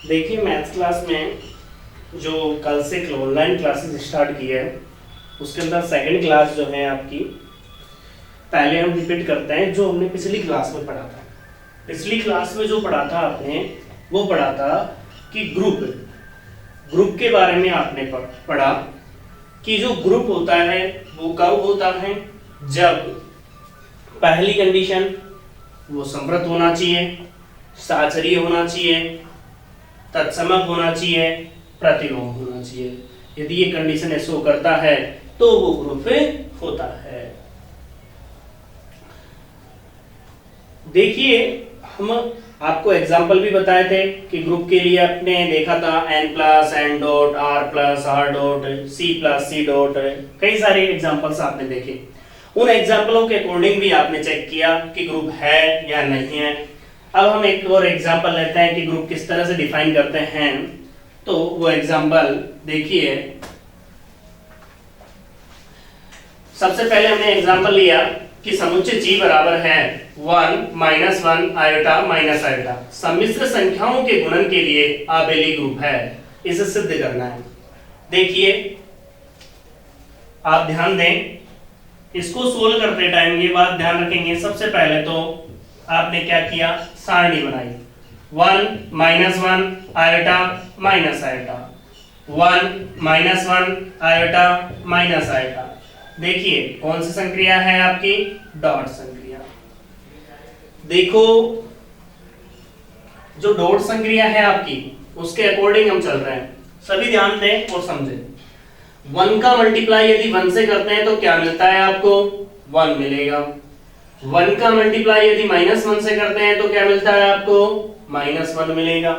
देखिए maths class में जो कल से ऑनलाइन क्लासेस स्टार्ट की है उसके अंदर सेकंड क्लास जो है आपकी, पहले हम रिपीट करते हैं जो हमने पिछली क्लास में पढ़ा था। पिछली क्लास में जो पढ़ा था आपने वो पढ़ा था कि ग्रुप ग्रुप के बारे में आपने पढ़ा कि जो ग्रुप होता है वो कब होता है, जब पहली कंडीशन वो समृद्ध होना चाहिए, साचरीय होना चाहिए, तत्समक होना चाहिए, प्रतिलोम होना चाहिए। यदि ये कंडीशन ऐसे करता है तो वो ग्रुप होता है। देखिए हम आपको एग्जाम्पल भी बताए थे कि ग्रुप के लिए आपने देखा था n plus n dot r plus r dot c plus c dot, कई सारे एग्जाम्पल्स आपने देखे। उन एग्जाम्पलों के अकॉर्डिंग भी आपने चेक किया कि ग्रुप है या नहीं है। अब हम एक और एग्जाम्पल लेते हैं कि ग्रुप किस तरह से डिफाइन करते हैं। तो वो एग्जाम्पल देखिए, सबसे पहले हमने एग्जाम्पल लिया कि समुच्चय G बराबर है 1 माइनस 1 आयोटा माइनस आयोटा, सम्मिश्र संख्याओं के गुणन के लिए आबेली ग्रुप है। इसे सिद्ध करना है। देखिए आप ध्यान दें, इसको सोल्व करते टाइम ये बात ध्यान रखेंगे। सबसे पहले तो आपने क्या किया, सारणी बनाई 1 minus 1 iota minus iota, 1 minus 1 iota minus iota. देखिए कौन सी संक्रिया है आपकी, डॉट संक्रिया। देखो जो डॉट संक्रिया है आपकी उसके अकॉर्डिंग हम चल रहे हैं, सभी ध्यान दें और समझें। 1 का मल्टीप्लाई यदि 1 से करते हैं तो क्या मिलता है आपको, 1 मिलेगा। 1 का मल्टीप्लाई यदि -1 से करते हैं तो क्या मिलता है आपको, -1 मिलेगा।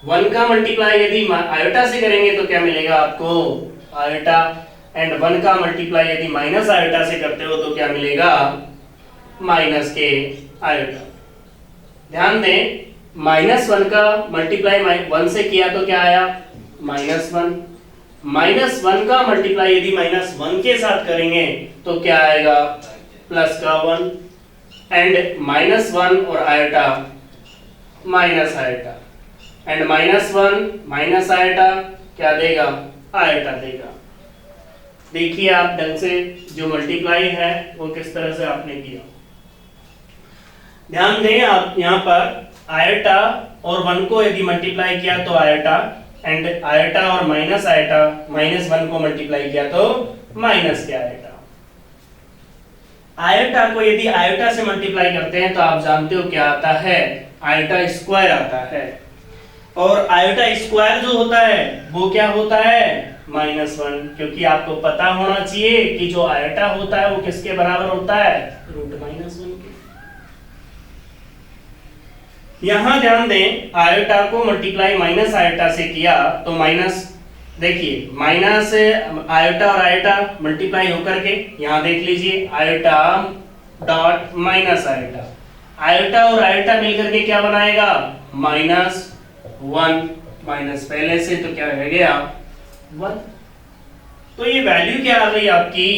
1 का मल्टीप्लाई यदि आयोटा से करेंगे तो क्या मिलेगा आपको, आयोटा। एंड 1 का मल्टीप्लाई यदि माइनस आयोटा से करते हो तो क्या मिलेगा, माइनस के आयोटा। ध्यान दें, -1 का मल्टीप्लाई 1 से किया तो क्या आया, -1। -1 का मल्टीप्लाई यदि -1 के साथ करेंगे तो क्या आएगा, प्लस का 1। एंड -1 और iota minus iota, and -1 minus iota क्या देगा, आयोटा देगा। देखिए आप ढंग से जो मल्टीप्लाई है वो किस तरह से आपने किया, ध्यान दें। आप यहाँ पर आयोटा और 1 को यदि मल्टीप्लाई किया तो आयोटा, एंड आयोटा और माइनस आयोटा -1 को मल्टीप्लाई किया तो माइनस के आयोटा। आयोटा को यदि आयोटा से मल्टीप्लाई करते हैं तो आप जानते हो क्या आता है, आयोटा स्क्वायर आता है। और आयोटा स्क्वायर जो होता है वो क्या होता है, -1, क्योंकि आपको पता होना चाहिए कि जो आयोटा होता है वो किसके बराबर होता है, √-1 के। यहां ध्यान दें, आयोटा को मल्टीप्लाई माइनस आयोटा से किया तो माइनस, देखिए माइनस आयोटा और आयोटा मल्टीप्लाई होकर के यहां देख लीजिए iota dot minus iota, iota और आयोटा मिलकर के क्या बनाएगा, -1 माइनस पहले से तो क्या रह गया, 1। तो ये वैल्यू क्या आ गई आपकी,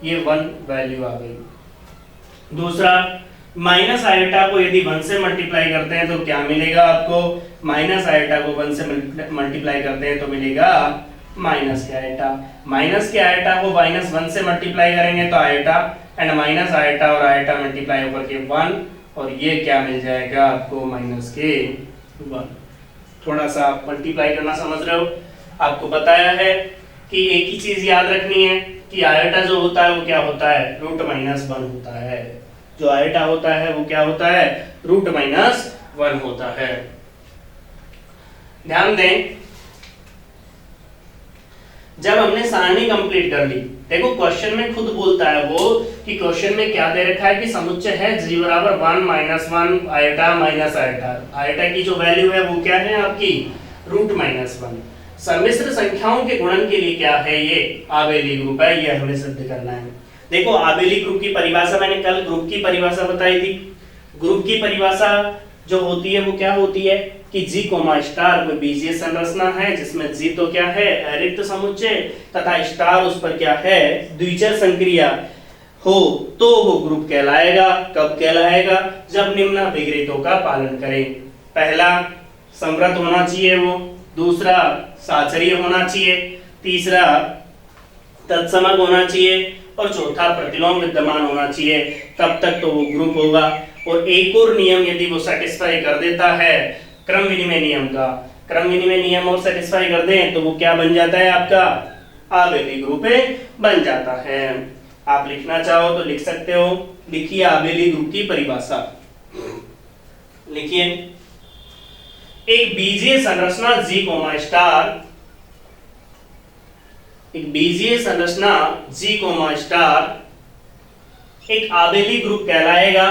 ये 1 वैल्यू आ गई। दूसरा, माइनस आयोटा को यदि 1 से मल्टीप्लाई करते हैं तो क्या मिलेगा आपको, माइनस आयोटा को 1 से मल्टीप्लाई करते हैं तो मिलेगा माइनस के आयोटा। माइनस के आयोटा को -1 से मल्टीप्लाई करेंगे तो आयोटा, एंड माइनस आयोटा और आयोटा मल्टीप्लाई होकर के 1, और ये क्या मिल जाएगा आपको, माइनस के 1। थोड़ा सा मल्टीप्लाई करना समझ रहे हो, आपको बताया है कि एक ही चीज याद रखनी है कि आयोटा जो होता है वो क्या होता है, √-1 होता है। जो आयोटा होता है वो क्या होता है, √-1 होता है। ध्यान दें, जब हमने सारणी कंप्लीट कर ली, देखो क्वेश्चन में खुद बोलता है वो कि क्वेश्चन में क्या दे रखा है कि समुच्चय है G बराबर 1 -1 आयोटा माइनस आयोटा। आयोटा की जो वैल्यू है वो क्या है आपकी, √-1। सम्मिश्र संख्याओं के गुणन के लिए क्या है, ये आबेली ग्रुप है, ये हमें सिद्ध करना है। देखो आबेली ग्रुप की परिभाषा मैंने कल ग्रुप की परिभाषा बताई थी। ग्रुप की परिभाषा जो होती है वो क्या होती है कि G, स्टार में बीजीय संरचना है जिसमें G तो क्या है, अरिक्त समुच्चय, तथा स्टार उस पर क्या है, द्विचर संक्रिया हो तो वो ग्रुप कहलाएगा। कब कहलाएगा, जब निम्न अभिग्रहितों का पालन करें। पहला, समृद्ध होना चाहिए वो, दूसरा साचरीय होना चाहिए, तीसरा तत्समक होना चाहिए और चौथा प्रतिलोम विद्यमान होना चाहिए, तब तक तो वो ग्रुप होगा। और एक और नियम यदि वो सेटिस्फाई कर देता है क्रम विनिमय नियम का, क्रम विनिमय नियम और सेटिस्फाई कर दें तो वो क्या बन जाता है आपका आबेली ग्रुप बन जाता है। आप लिखना चाहो तो लिख सकते हो, लिखिए आबेली ग्रुप की परिभाषा लिखिए। एक बीजीय संरचना G स्टार, एक बीजीय संरचना G स्टार एक आबेली ग्रुप कहलाएगा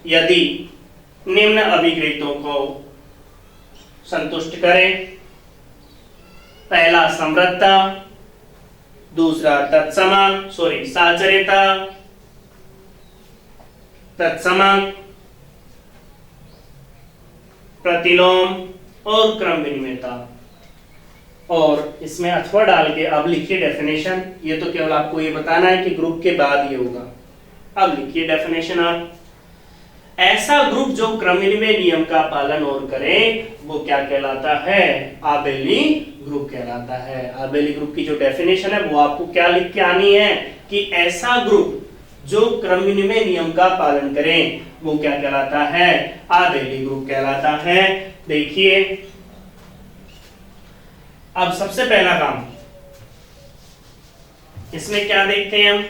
यदि निम्न अभिक्रियाओं को संतुष्ट करे। पहला समृद्धता, दूसरा तत्समक साचर्यता, तत्समक, प्रतिलोम और क्रम विनिमयता। और इसमें अथवा डाल के अब लिखिए डेफिनेशन। ये तो केवल आपको ये बताना है कि ग्रुप के बाद ये होगा। अब लिखिए डेफिनेशन आप, ऐसा ग्रुप जो क्रम विनिमय नियम का पालन और करे वो क्या कहलाता है आबेली ग्रुप कहलाता है। आबेली ग्रुप की जो डेफिनेशन है वो आपको क्या लिख के आनी है कि ऐसा ग्रुप जो क्रम विनिमय नियम का पालन करे वो क्या कहलाता है आबेली ग्रुप कहलाता है। देखिए अब सबसे पहला काम इसमें क्या देखते हैं हम,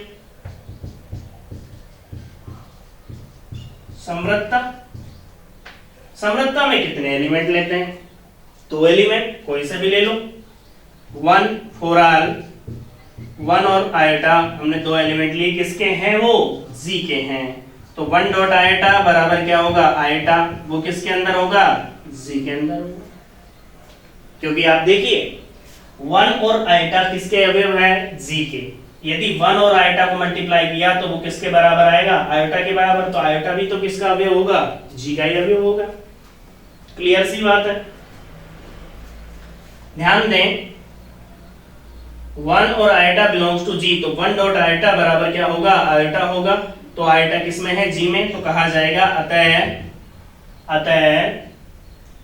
समृद्धता। समृद्धता में कितने एलिमेंट लेते हैं, 2 एलिमेंट, कोई से भी ले लो। 1 4 आर 1 और आयटा, हमने 2 एलिमेंट लिए, किसके हैं वो जी के हैं। तो 1 डॉट आयटा बराबर क्या होगा आयटा, वो किसके अंदर होगा जी के अंदर होगा। क्योंकि आप देखिए 1 और आयटा किसके अवयव है जी के, यदि 1 और आयटा को मल्टीप्लाई किया तो वो किसके बराबर आएगा आयटा के बराबर। तो आयटा भी तो किसका अवयव होगा जी का ही अवयव होगा। क्लियर सी बात है। ध्यान दें 1 और आयटा बिलोंग्स टू जी, तो 1 डॉट आयटा बराबर क्या होगा आयटा होगा। तो आयटा किसमें है जी में, तो कहा जाएगा अतः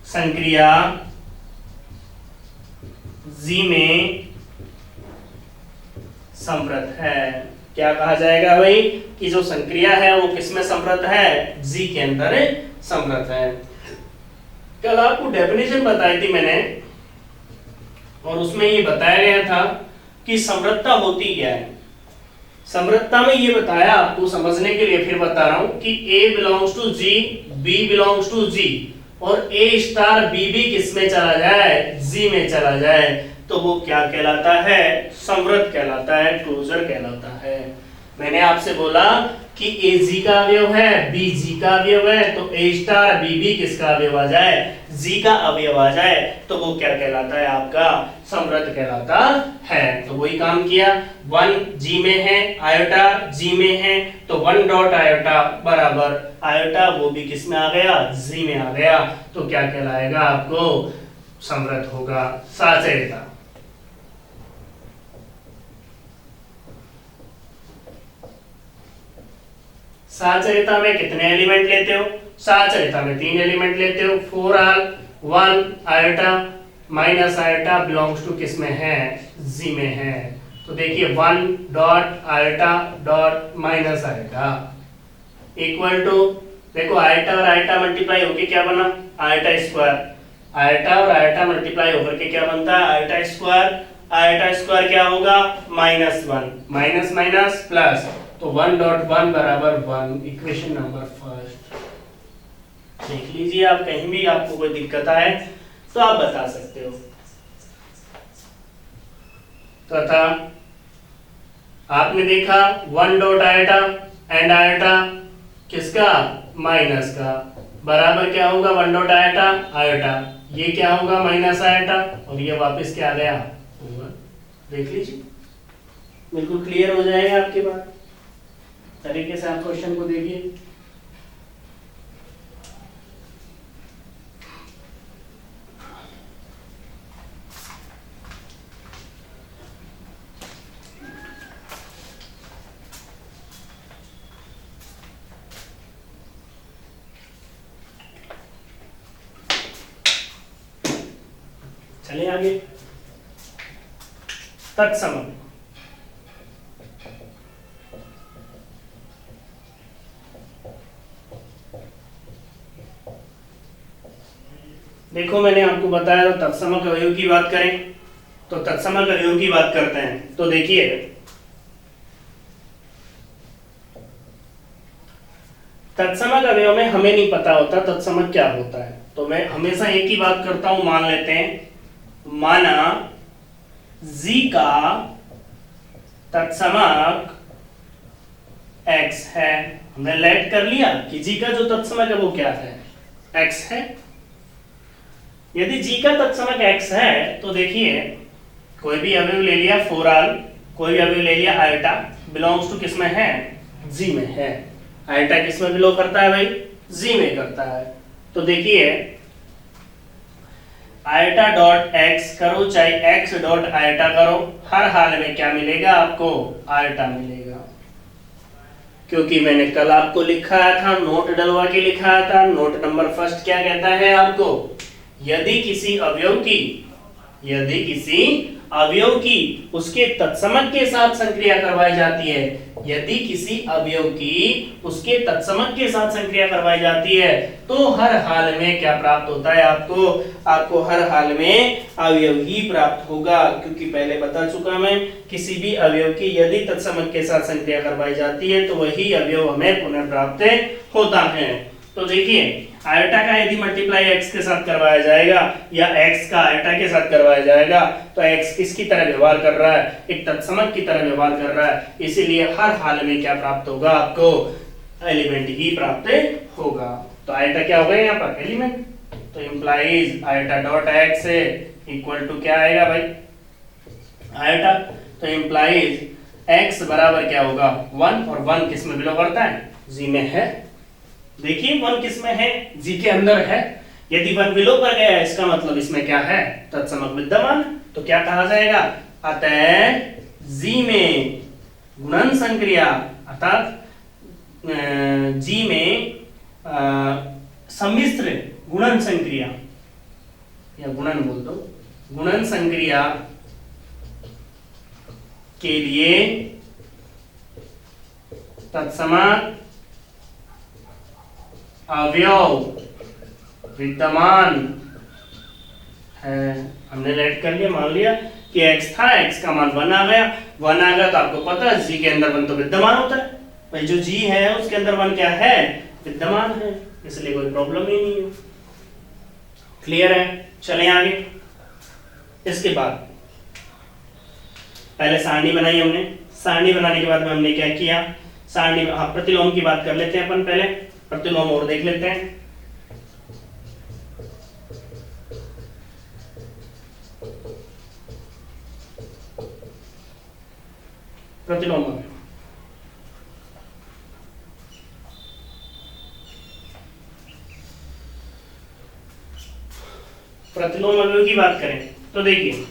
संक्रिया जी में समृद्ध है। क्या कहा जाएगा भाई कि जो संक्रिया है वो किसमें समृद्ध है जी के अंदर समृद्ध है। कल आपको डेफिनेशन बताई थी मैंने और उसमें ये बताया गया था कि समृद्धता होती क्या है। समृद्धता में ये बताया आपको समझने के लिए फिर बता रहा हूं कि A belongs to G, B belongs to G और A स्टार B भी किसमें चला जाए जी में चला जाए तो वो क्या कहलाता है समृद्ध कहलाता है, क्लोजर कहलाता है। मैंने आपसे बोला कि A जी का अवयव है B जी का अवयव है, तो A स्टार B भी किसका अवयव आ जाए जी का अवयव आ जाए तो वो क्या कहलाता है आपका समृद्ध कहलाता है। तो वही काम किया, 1 जी में है आयोटा जी में है तो 1 डॉट आयोटा बराबर आयोटा वो भी किस में आ गया जी में आ गया, तो क्या कहलाएगा आपको समृद्ध होगा साचर्यता। साचर्यता में कितने एलिमेंट लेते हो, साचर्यता में 3 एलिमेंट लेते हो। 4 आर 1 iota minus iota belongs to किस में है जी में है। तो देखिए 1 dot iota dot minus iota equal to, देखो आयोटा और आयोटा मल्टीप्लाई होके क्या बना आयोटा स्क्वायर, आयोटा और आयोटा मल्टीप्लाई होकर के क्या बनता है आयोटा स्क्वायर। आयोटा स्क्वायर क्या होगा -1 माइनस माइनस प्लस, तो 1 डॉट 1 बराबर 1, इक्वेशन नंबर फर्स्ट। देख लीजिए आप, कहीं भी आपको कोई दिक्कत आए तो आप बता सकते हो। तथा आपने देखा 1 डॉट आयोटा एंड आयोटा किसका माइनस का बराबर क्या होगा 1 डॉट आयोटा आयोटा, ये क्या होगा माइनस आयोटा और ये वापस क्या आ गया होगा। देख लीजिए बिल्कुल क्लियर हो जाएगा आपके बात। तरीके से आप क्वेश्चन को देखिए। चले आगे। तत्समक, देखो मैंने आपको बताया तो तत्समक अवयव की बात करें तो तत्समक अवयव की बात करते हैं। तो देखिए तत्समक अवयव में हमें नहीं पता होता तत्समक क्या होता है, तो मैं हमेशा एक ही बात करता हूं। मान लेते हैं, माना जी का तत्समक x है। हमने लेट कर लिया कि जी का जो तत्समक है वो क्या है, x है। यदि जी का तत्समक x है तो देखिए कोई भी अवयव ले लिया, फोराल कोई भी अवयव ले लिया, आयटा बिलोंग्स टू किस में है, जी में है। आयटा किस में बिलोंग करता है भाई, जी में करता है। तो देखिए आयटा डॉट एक्स करो चाहे एक्स डॉट आयटा करो, हर हाल में क्या मिलेगा आपको, आयटा मिलेगा। क्योंकि मैंने कल आपको लिखाया था, नोट डलवा के लिखाया था, नोट नंबर फर्स्ट क्या कहता है आपको, यदि किसी अवयव की उसके तत्समक के साथ संक्रिया करवाई जाती है, यदि किसी अवयव की उसके तत्समक के साथ संक्रिया करवाई जाती है तो हर हाल में क्या प्राप्त होता है आपको हर हाल में अवयव ही प्राप्त होगा। क्योंकि पहले बता चुका मैं, किसी भी अवयव की यदि तत्समक के साथ संक्रिया करवाई जाती है तो वही अवयव हमें पुनः प्राप्त होता है। तो देखिए आयटा का यदि मल्टीप्लाई x के साथ करवाया जाएगा या x का आयटा के साथ करवाया जाएगा तो x किसकी तरह व्यवहार कर रहा है, एक तत्समक की तरह व्यवहार कर रहा है। इसीलिए हर हाल में क्या प्राप्त होगा आपको, एलिमेंट ही प्राप्त होगा। तो आयटा क्या होगा यहाँ पर, एलिमेंट। तो implies iota dot x equal to क्या आएगा भाई, आयटा। तो इंप्लाइज x बराबर क्या होगा, 1, और 1 किस में बिलोंग करता है, जी में है। देखिए 1 किस में है, जी के अंदर है। यदि 1 बिलो पर गया इसका मतलब इसमें क्या है, तत्समक विद्यमान। तो क्या कहा जाएगा, अतः जी में गुणन संक्रिया, अर्थात जी में सम्मिश्र गुणन संक्रिया या गुणन बोल दो, गुणन संक्रिया के लिए तत्समक अवयव विद्यमान है। हमने लेट कर लिया, मान लिया कि x था, x का मान 1 आ गया, 1 आ गया तो आपको पता है g के अंदर 1 तो विद्यमान होता है भाई, जो g है उसके अंदर 1 क्या है, विद्यमान है, इसलिए कोई प्रॉब्लम ही नहीं है। क्लियर है, चलें आगे। इसके बाद पहले सारणी बनाई हमने, सारणी बनाने के बाद में हमने क्या किया, सारणी में प्रतिलोम की बात कर लेते हैं अपन, पहले प्रतिलोम और देख लेते हैं। प्रतिलोम अवयव की बात करें तो देखिए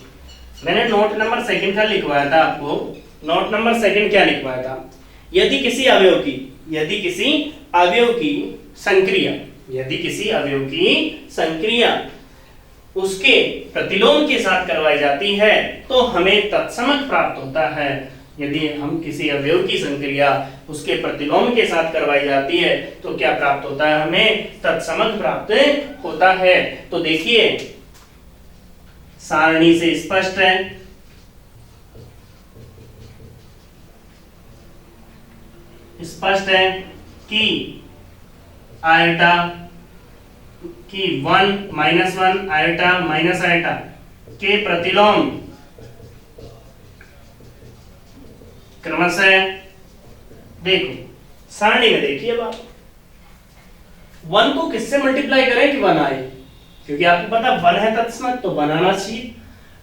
मैंने नोट नंबर सेकंड का लिखवाया था आपको। नोट नंबर सेकंड क्या लिखवाया था, यदि किसी अवयव की संक्रिया उसके प्रतिलोम के साथ करवाई जाती है तो हमें तत्समक प्राप्त होता है। यदि हम किसी अवयव की संक्रिया उसके प्रतिलोम के साथ करवाई जाती है तो क्या प्राप्त होता है, हमें तत्समक प्राप्त होता है। तो देखिए सारणी से स्पष्ट है, कि आयटा की 1 माइनस 1 आयटा माइनस आयटा के प्रतिलोम क्रमशः, देखो सारणी में देखिए अब आप 1 को किससे मल्टीप्लाई करें कि 1 आए, क्योंकि आपको पता 1 है तत्समक तो 1 आना चाहिए,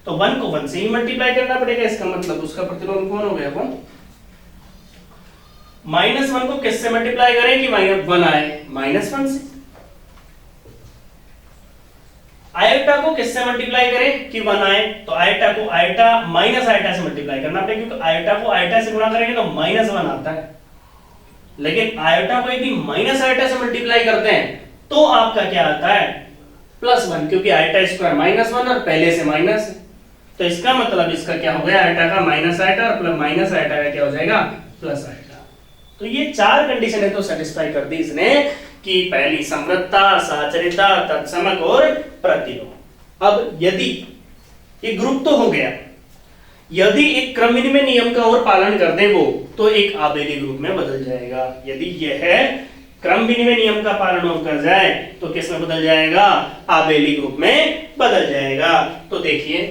तो 1 को 1 से ही मल्टीप्लाई करना पड़ेगा। इसका मतलब उसका प्रतिलोम कौन हो गया, 1। माइनस 1 को किससे मल्टीप्लाई करें कि 1 आए, -1 से। आयटा को किससे मल्टीप्लाई करें कि 1 आए, तो आयटा को आयटा माइनस आयटा से मल्टीप्लाई करना पड़ेगा, क्योंकि आयटा को आयटा से गुणा करेंगे तो -1 आता है। लेकिन आयटा को यदि माइनस आयटा से मल्टीप्लाई करते हैं तो आपका क्या आता है, +1, क्योंकि आइटा स्क्वायर -1 और पहले से माइनस है, तो इसका मतलब इसका क्या हो गया, आइटा का माइनस आइटा और प्लस माइनस आइटा का क्या हो जाएगा, प्लस आइटा। तो ये 4 कंडीशन है तो सेटिस्फाई कर दी इसने, कि पहली समृद्धता, साचरिता, तत्समक और प्रतिलोम। अब यदि ये ग्रुप तो हो गया, यदि एक क्रम विनिमय नियम का और पालन कर दे वो, तो एक आबेली ग्रुप में बदल जाएगा। यदि यह क्रम विनिमय नियम का पालन और कर जाए तो किस में बदल जाएगा, आबेली ग्रुप में बदल जाएगा। तो देखिए